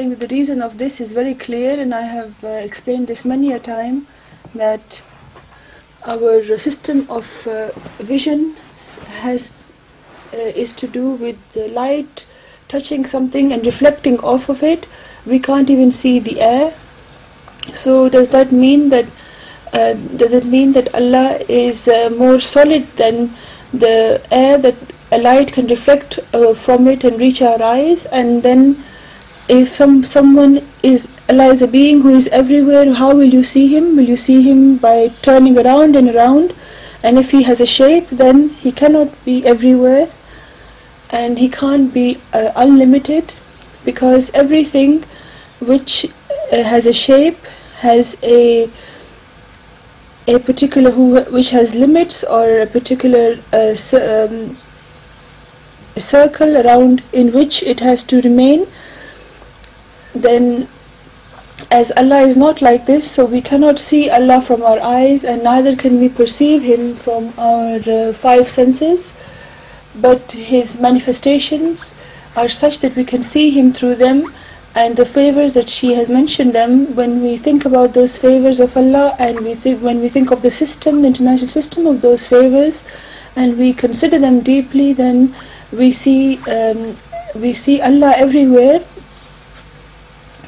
The reason of this is very clear, and I have explained this many a time, that our system of vision is to do with the light touching something and reflecting off of it. We can't even see the air. So does that mean that Allah is more solid than the air, that a light can reflect from it and reach our eyes? And then if Allah is a being who is everywhere, how will you see him? Will you see him by turning around and around? And if he has a shape, then he cannot be everywhere, and he can't be unlimited, because everything which has a shape has a particular which has limits, or a particular circle around in which it has to remain. Then as Allah is not like this, so we cannot see Allah from our eyes, and neither can we perceive him from our five senses, but his manifestations are such that we can see him through them. And the favors that she has mentioned them, when we think about those favors of Allah, and when we think of the system, the international system of those favors, and we consider them deeply, then we see Allah everywhere.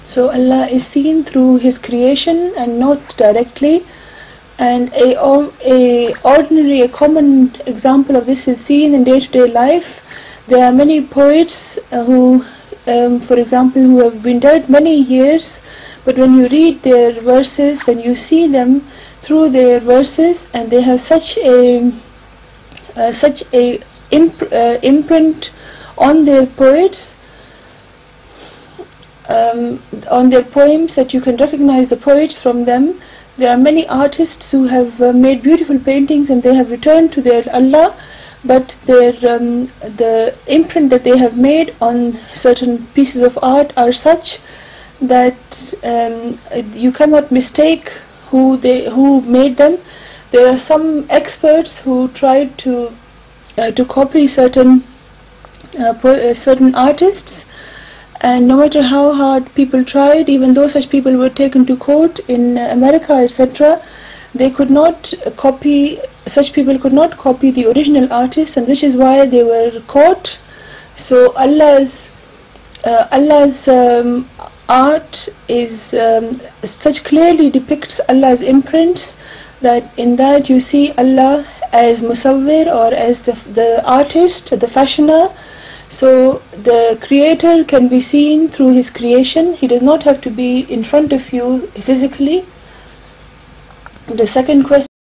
So Allah is seen through his creation and not directly. And a common example of this is seen in day-to-day life. There are many poets who, for example, who have been dead many years, but when you read their verses, then you see them through their verses, and they have such a imprint on their poets, on their poems, that you can recognize the poets from them. There are many artists who have made beautiful paintings, and they have returned to their Allah, but the imprint that they have made on certain pieces of art are such that you cannot mistake who made them. There are some experts who tried to copy certain artists, and no matter how hard people tried, even though such people were taken to court in America, etc., they could not copy. Such people could not copy the original artists, and which is why they were caught. So Allah's art is such clearly depicts Allah's imprints, that in that you see Allah as musawwir, or as the artist, the fashioner. So the creator can be seen through his creation. He does not have to be in front of you physically. The second question.